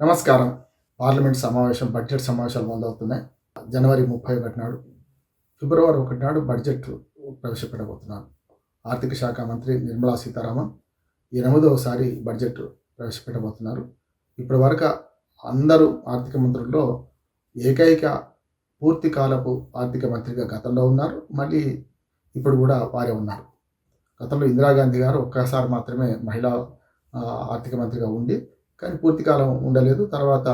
నమస్కారం. పార్లమెంట్ సమావేశం, బడ్జెట్ సమావేశాలు మొదలవుతున్నాయి. జనవరి 31 నాడు, ఫిబ్రవరి 1 నాడు బడ్జెట్ ప్రవేశపెట్టబోతున్నారు. ఆర్థిక శాఖ మంత్రి నిర్మలా సీతారామన్ 8వసారి బడ్జెట్ ప్రవేశపెట్టబోతున్నారు. ఇప్పటి వరకు అందరూ ఆర్థిక మంత్రుల్లో ఏకైక పూర్తి కాలపు ఆర్థిక మంత్రిగా గతంలో ఉన్నారు. మళ్ళీ ఇప్పుడు కూడా వారే ఉన్నారు. గతంలో ఇందిరాగాంధీ గారు ఒక్కసారి మాత్రమే మహిళా ఆర్థిక మంత్రిగా ఉండి, కానీ పూర్తికాలం ఉండలేదు. తర్వాత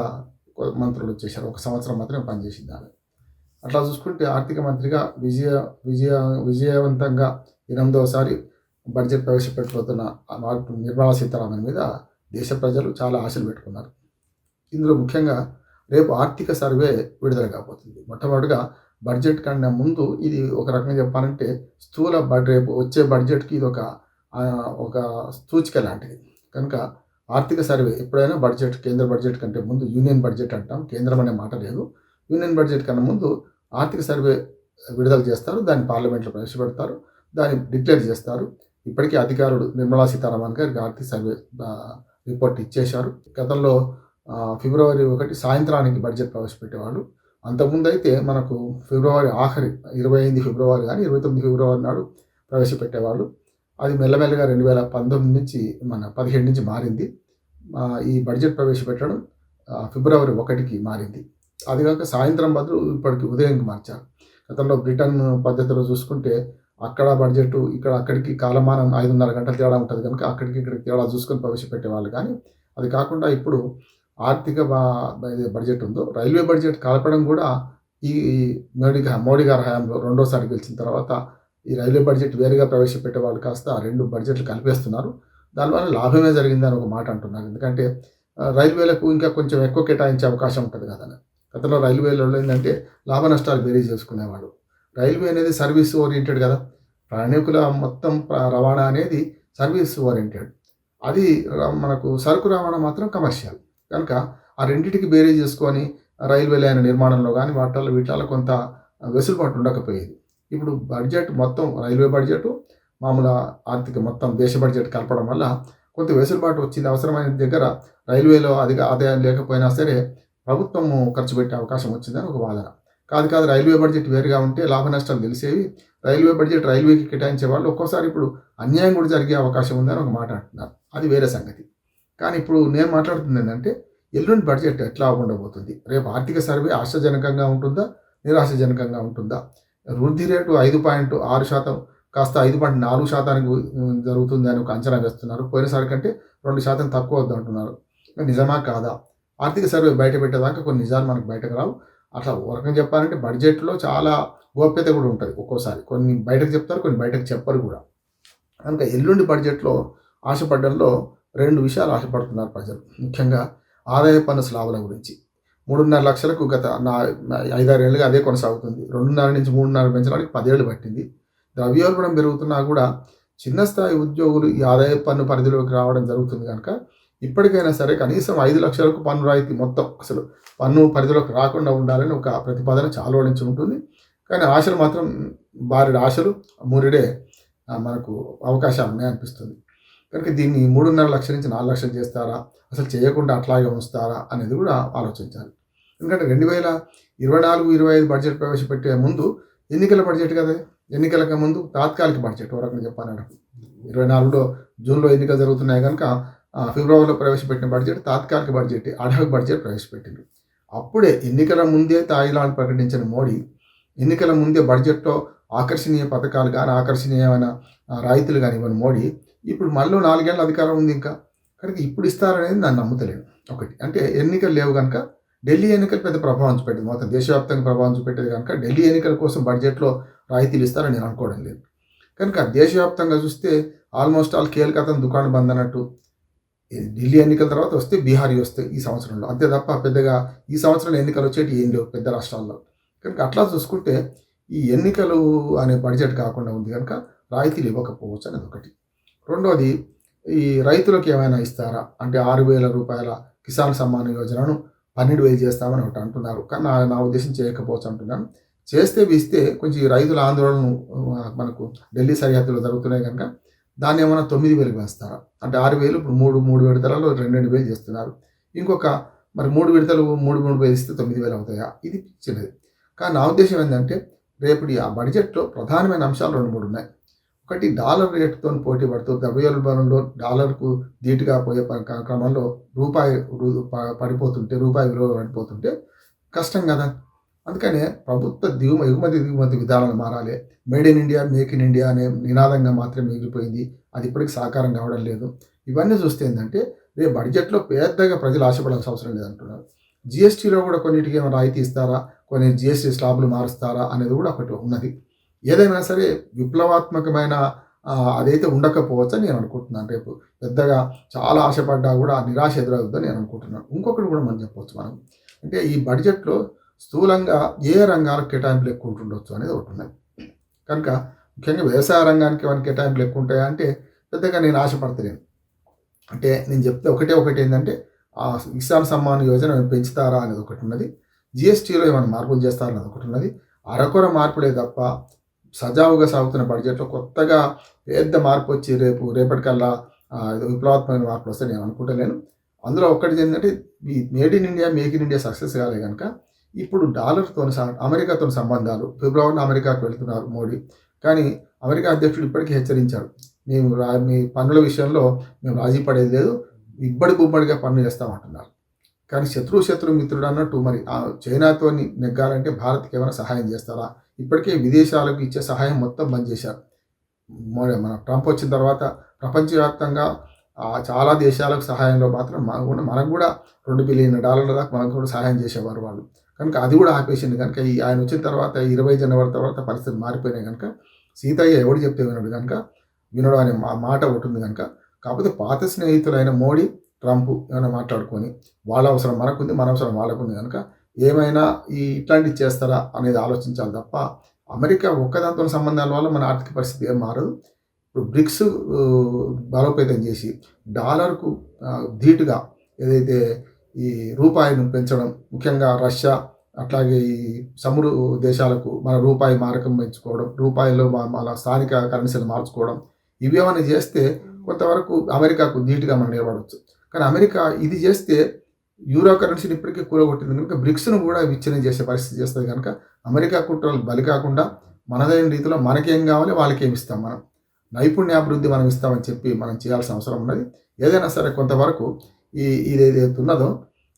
మంత్రులు వచ్చేసారు. 1 సంవత్సరం మాత్రమే పనిచేసింది ఆమె. అట్లా చూసుకుంటే ఆర్థిక మంత్రిగా విజయవంతంగా 8వసారి బడ్జెట్ ప్రవేశపెట్టబోతున్న నిర్మలా సీతారామన్ మీద దేశ ప్రజలు చాలా ఆశలు పెట్టుకున్నారు. ఇందులో ముఖ్యంగా రేపు ఆర్థిక సర్వే విడుదల కాబోతుంది. మొట్టమొదటిగా బడ్జెట్ కన్నా ముందు ఇది ఒక రకంగా చెప్పాలంటే రేపు వచ్చే బడ్జెట్కి ఇది ఒక సూచిక లాంటిది. కనుక ఆర్థిక సర్వే ఎప్పుడైనా కేంద్ర బడ్జెట్ కంటే ముందు యూనియన్ బడ్జెట్ అంటాం, కేంద్రం అనే మాట లేదు. యూనియన్ బడ్జెట్ కన్నా ముందు ఆర్థిక సర్వే విడుదల చేస్తారు. దాన్ని పార్లమెంట్లో ప్రవేశపెడతారు, దాన్ని డిక్లేర్ చేస్తారు. ఇప్పటికీ అధికారులు నిర్మలా సీతారామన్ గారికి ఆర్థిక సర్వే రిపోర్ట్ ఇచ్చేశారు. గతంలో ఫిబ్రవరి 1 సాయంత్రానికి బడ్జెట్ ప్రవేశపెట్టేవాళ్ళు. అంతకుముందు అయితే మనకు ఫిబ్రవరి ఆఖరి 25 ఫిబ్రవరి కానీ 29 ఫిబ్రవరి నాడు ప్రవేశపెట్టేవాళ్ళు. అది మెల్లమెల్లగా 2019 నుంచి 17 నుంచి మారింది. ఈ బడ్జెట్ ప్రవేశపెట్టడం ఫిబ్రవరి 1కి మారింది. అది కాక సాయంత్రం బదులు ఇప్పటికి ఉదయంకి మార్చారు. గతంలో బ్రిటన్ పద్ధతిలో చూసుకుంటే అక్కడ బడ్జెట్ అక్కడికి కాలమానం 5:30 గంటల తేడా ఉంటుంది కనుక ఇక్కడికి తేడా చూసుకొని ప్రవేశపెట్టేవాళ్ళు. కానీ అది కాకుండా ఇప్పుడు ఆర్థిక బడ్జెట్ ఉందో రైల్వే బడ్జెట్ కలపడం కూడా ఈ మోడీ గారి హయాంలో 2వసారి గెలిచిన తర్వాత ఈ రైల్వే బడ్జెట్ వేరుగా ప్రవేశపెట్టే వాళ్ళు కాస్త 2 బడ్జెట్లు కలిపేస్తున్నారు. దానివల్ల లాభమే జరిగిందని ఒక మాట అంటున్నారు. ఎందుకంటే రైల్వేలకు ఇంకా కొంచెం ఎక్కువ కేటాయించే అవకాశం ఉంటుంది కదని. గతంలో రైల్వేలలో ఏంటంటే లాభ నష్టాలు బేరీ చేసుకునేవాడు. రైల్వే అనేది సర్వీస్ ఓరియంటెడ్ కదా. ప్రయాణికుల మొత్తం రవాణా అనేది సర్వీస్ ఓరియంటెడ్. అది మనకు సరుకు రవాణా మాత్రం కమర్షియల్. కనుక ఆ రెండింటికి బేరీ చేసుకొని రైల్వే లైన్ నిర్మాణంలో కానీ వీటిలో కొంత వెసులుబాటు ఉండకపోయేది. ఇప్పుడు బడ్జెట్ మొత్తం రైల్వే బడ్జెట్ మామూలు ఆర్థిక మొత్తం దేశ బడ్జెట్ కలపడం వల్ల కొంత వెసులుబాటు వచ్చింది. అవసరమైన దగ్గర రైల్వేలో ఆదాయం లేకపోయినా సరే ప్రభుత్వము ఖర్చు పెట్టే అవకాశం వచ్చిందని ఒక వాదన. కాదు రైల్వే బడ్జెట్ వేరుగా ఉంటే లాభ నష్టాలు తెలిసేవి. రైల్వే బడ్జెట్ రైల్వేకి కేటాయించే వాళ్ళు ఒక్కోసారి ఇప్పుడు అన్యాయం కూడా జరిగే అవకాశం ఉందని ఒక మాట అంటున్నారు. అది వేరే సంగతి. కానీ ఇప్పుడు నేను మాట్లాడుతుంది ఏంటంటే ఎల్లుండి బడ్జెట్ ఎట్లా ఉండబోతుంది, రేపు ఆర్థిక సర్వే ఆశాజనకంగా ఉంటుందా, నిరాశాజనకంగా ఉంటుందా, వృద్ధి రేటు 5.6% కాస్త 5.4% జరుగుతుంది అని ఒక అంచనా వేస్తున్నారు. పోయినసారి కంటే 2% తక్కువ వద్దు అంటున్నారు. నిజమా కాదా? ఆర్థిక సర్వే బయట పెట్టేదాకా కొన్ని నిజాలు మనకు బయటకు రావు. అట్లా ఒక రకంగా చెప్పాలంటే బడ్జెట్లో చాలా గోప్యత కూడా ఉంటుంది. ఒక్కోసారి కొన్ని బయటకు చెప్తారు, కొన్ని బయటకు చెప్పరు కూడా. కనుక ఎల్లుండి బడ్జెట్లో ఆశపడ్డంలో 2 విషయాలు ఆశపడుతున్నారు ప్రజలు. ముఖ్యంగా ఆదాయ పన్ను స్లాబుల గురించి. 3.5 లక్షలకు గత 5-6 ఏళ్ళుగా అదే కొనసాగుతుంది. 2.5 నుంచి 3.5 పెంచడానికి 10 ఏళ్ళు పట్టింది. ద్రవ్యోల్బణం పెరుగుతున్నా కూడా చిన్న స్థాయి ఉద్యోగులు ఈ ఆదాయ పన్ను పరిధిలోకి రావడం జరుగుతుంది కనుక ఇప్పటికైనా సరే కనీసం 5 లక్షలకు పన్ను రాయితీ మొత్తం అసలు పన్ను పరిధిలోకి రాకుండా ఉండాలని ఒక ప్రతిపాదన చాలా రోజుల నుంచి ఉంటుంది. కానీ ఆశలు మాత్రం ఆశలు మూరిడే మనకు అవకాశాలు ఉన్నాయనిపిస్తుంది. కనుక దీన్ని 3.5 లక్షల నుంచి 4 లక్షలు చేస్తారా, అసలు చేయకుండా అట్లాగే ఉంచుతారా అనేది కూడా ఆలోచించాలి. ఎందుకంటే 2024-25 బడ్జెట్ ప్రవేశపెట్టే ముందు ఎన్నికల బడ్జెట్ కదా. ఎన్నికలకు ముందు తాత్కాలిక బడ్జెట్ ఒక రకంగా చెప్పాలంటే 24లో జూన్లో ఎన్నికలు జరుగుతున్నాయి కనుక ఫిబ్రవరిలో ప్రవేశపెట్టిన బడ్జెట్ తాత్కాలిక బడ్జెట్, అడ్హాక్ బడ్జెట్ ప్రవేశపెట్టింది. అప్పుడే ఎన్నికల ముందే తాయిలాండ్ ప్రకటించిన మోడీ ఎన్నికల ముందే బడ్జెట్లో ఆకర్షణీయ పథకాలు కానీ ఆకర్షణీయమైన రాయితీలు కానీ ఇవ్వని మోడీ ఇప్పుడు మళ్ళీ 4 ఏళ్ళ అధికారం ఉంది ఇంకా. కనుక ఇప్పుడు ఇస్తారనేది నన్ను నమ్ముతలేను. ఒకటి అంటే ఎన్నికలు లేవు కనుక ఢిల్లీ ఎన్నికలు పెద్ద ప్రభావం చూపెట్టింది. మొత్తం దేశవ్యాప్తంగా ప్రభావం చూపెట్టేది కనుక ఢిల్లీ ఎన్నికల కోసం బడ్జెట్లో రాయితీలు ఇస్తారని నేను అనుకోవడం లేదు. కనుక దేశవ్యాప్తంగా చూస్తే ఆల్మోస్ట్ ఆల్ కేల్కతం దుకాణం బంద్ అన్నట్టు. ఢిల్లీ ఎన్నికల తర్వాత వస్తే బీహారీ వస్తాయి ఈ సంవత్సరంలో. అంతే తప్ప పెద్దగా ఈ సంవత్సరంలో ఎన్నికలు వచ్చేటి ఏం లేవు పెద్ద రాష్ట్రాల్లో. కనుక అట్లా చూసుకుంటే ఈ ఎన్నికలు అనే బడ్జెట్ కాకుండా ఉంది కనుక రాయితీలు ఇవ్వకపోవచ్చు అనేది ఒకటి. రెండోది ఈ రైతులకు ఏమైనా ఇస్తారా అంటే 6,000 రూపాయల కిసాన్ సమ్మాన్ యోజనను 12,000 చేస్తామని ఒకటి అంటున్నారు. కానీ నా ఉద్దేశం చేయకపోవచ్చు అంటున్నాను. చేస్తే ఇస్తే కొంచెం ఈ రైతుల ఆందోళనలు మనకు ఢిల్లీ సరిహద్దులో జరుగుతున్నాయి కనుక దాన్ని ఏమైనా 9,000 వేస్తారా అంటే 6,000 ఇప్పుడు 3 విడతలలో 2,000 చేస్తున్నారు. ఇంకొక మరి 3 విడతలు 3 ఇస్తే 9,000 అవుతాయా? ఇది చిన్నది. కానీ నా ఉద్దేశం ఏంటంటే రేపటి ఆ బడ్జెట్‌లో ప్రధానమైన అంశాలు 2, 3 ఉన్నాయి. ఒకటి డాలర్ రేటుతోని పోటీ పడుతూ ద్రవ్యోల్బణంలో డాలర్‌కు ధీటుగా పోయే క్రమంలో రూపాయి పడిపోతుంటే, రూపాయి విలువ పడిపోతుంటే కష్టం కదా! అందుకనే ప్రభుత్వ ఎగుమతి, దిగుమతి విధానాలు మారాలి. Made in India, make in India అనే నినాదంగా మాత్రమే మిగిలిపోయింది. అది ఇప్పటికి సాకారం కావడం లేదు. ఇవన్నీ చూస్తే ఏందంటే రేపు బడ్జెట్‌లో పెద్దగా ప్రజలు ఆశపడాల్సిన అవసరం లేదంటున్నారు. జీఎస్టీలో కూడా కొన్నిటికి ఏమైనా రాయితీ ఇస్తారా? కొన్ని జీఎస్టీ స్లాబులు మారుస్తారా? అనేది కూడా ఒకటి ఉన్నది. ఏదైనా సరే విప్లవాత్మకమైన అదైతే ఉండకపోవచ్చని నేను అనుకుంటున్నాను. రేపు పెద్దగా చాలా ఆశపడ్డా కూడా ఆ నిరాశ ఎదురవుద్దని నేను అనుకుంటున్నాను. ఇంకొకటి కూడా మనం చెప్పొచ్చు మనం. అంటే ఈ బడ్జెట్‌లో స్థూలంగా ఏ రంగాలకు కేటాయింపులు ఎక్కువ ఉంటుండొచ్చు అనేది ఒకటి ఉన్నది. కనుక ముఖ్యంగా వ్యవసాయ రంగానికి ఏమైనా కేటాయింపులు ఎక్కువ ఉంటాయా అంటే పెద్దగా నేను ఆశపడతలేను. అంటే నేను చెప్తే ఒకటి ఏంటంటే కిసాన్ సమ్మాన్ యోజన పెంచుతారా అనేది ఒకటి ఉన్నది. జీఎస్టీలో ఏమైనా మార్పులు చేస్తారా అనేది ఒకటి ఉన్నది. అరకొర మార్పులే తప్ప సజావుగా సాగుతున్న బడ్జెట్‌లో కొత్తగా పెద్ద మార్పు వచ్చి రేపటికల్లా విప్లవాత్మకమైన మార్పులు వస్తాయి నేను అనుకుంటలేను. అందులో ఒక్కటి ఏంటంటే ఈ made in India, make in India success కాలే కనుక ఇప్పుడు డాలర్‌తోని అమెరికాతోని సంబంధాలు ఫిబ్రవరిలో అమెరికాకు వెళ్తున్నారు మోడీ. కానీ అమెరికా అధ్యక్షుడు ఇప్పటికీ హెచ్చరించాడు. మీ పన్నుల విషయంలో మేము రాజీ పడేది లేదు. ఇబ్బడి బుబ్బడిగా పన్ను చేస్తామంటున్నారు. కానీ శత్రు మిత్రుడు అన్నట్టు మరి చైనాతోని నెగ్గాలంటే భారత్‌కి ఏమైనా సహాయం చేస్తారా? ఇప్పటికే విదేశాలకు ఇచ్చే సహాయం మొత్తం బంద్ చేశారు. మన ట్రంప్ వచ్చిన తర్వాత ప్రపంచవ్యాప్తంగా చాలా దేశాలకు సహాయంలో మాత్రం మనకు కూడా $2 బిలియన్ దాకా మనకు కూడా సహాయం చేసేవారు వాళ్ళు. కనుక అది కూడా ఆపేసింది కనుక ఆయన వచ్చిన తర్వాత 20 జనవరి తర్వాత పరిస్థితులు మారిపోయినాయి కనుక సీతయ్య ఎవడు చెప్తే వినడు అనే మాట ఒకటి ఉంది కనుక కాకపోతే పాత స్నేహితులైన మోడీ, ట్రంప్ ఏమైనా మాట్లాడుకొని వాళ్ళ అవసరం మనకుంది, మన అవసరం వాళ్ళకుంది కనుక ఏమైనా ఇట్లాంటివి చేస్తారా అనేది ఆలోచించాలి తప్ప అమెరికా ఒక్కదాంతో సంబంధాల వల్ల మన ఆర్థిక పరిస్థితి ఏం మారదు. ఇప్పుడు బ్రిక్స్ బలోపేతం చేసి డాలర్కు ధీటుగా ఏదైతే ఈ రూపాయిని పెంచడం, ముఖ్యంగా రష్యా అట్లాగే ఈ సముద్ర దేశాలకు మన రూపాయి మారకం పెంచుకోవడం, రూపాయిలో మన స్థానిక కరెన్సీలు మార్చుకోవడం, ఇవి ఏమైనా చేస్తే కొంతవరకు అమెరికాకు ధీటుగా మనం నిలబడవచ్చు. కానీ అమెరికా ఇది చేస్తే యూరో కరెన్సీని ఇప్పటికీ కూలగొట్టింది కనుక బ్రిక్స్ను కూడా విచ్ఛిన్నం చేసే పరిస్థితి చేస్తుంది కనుక అమెరికా కుట్రలు బలి కాకుండా మనదైన రీతిలో మనకేం కావాలి వాళ్ళకేమి ఇస్తాం, మనం నైపుణ్యాభివృద్ధి మనం ఇస్తామని చెప్పి మనం చేయాల్సిన అవసరం ఉన్నది. ఏదైనా సరే కొంతవరకు ఇదేదైతే ఉన్నదో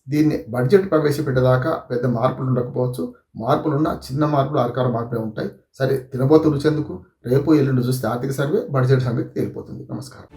దీన్ని బడ్జెట్ ప్రవేశపెట్టేదాకా పెద్ద మార్పులు ఉండకపోవచ్చు. మార్పులున్న చిన్న మార్పులు అరకార మార్పులే ఉంటాయి. సరే తినబోతు రుచెందుకు, రేపు ఎల్లుండి చూస్తే ఆర్థిక సర్వే బడ్జెట్ సంగతి తేలిపోతుంది. నమస్కారం.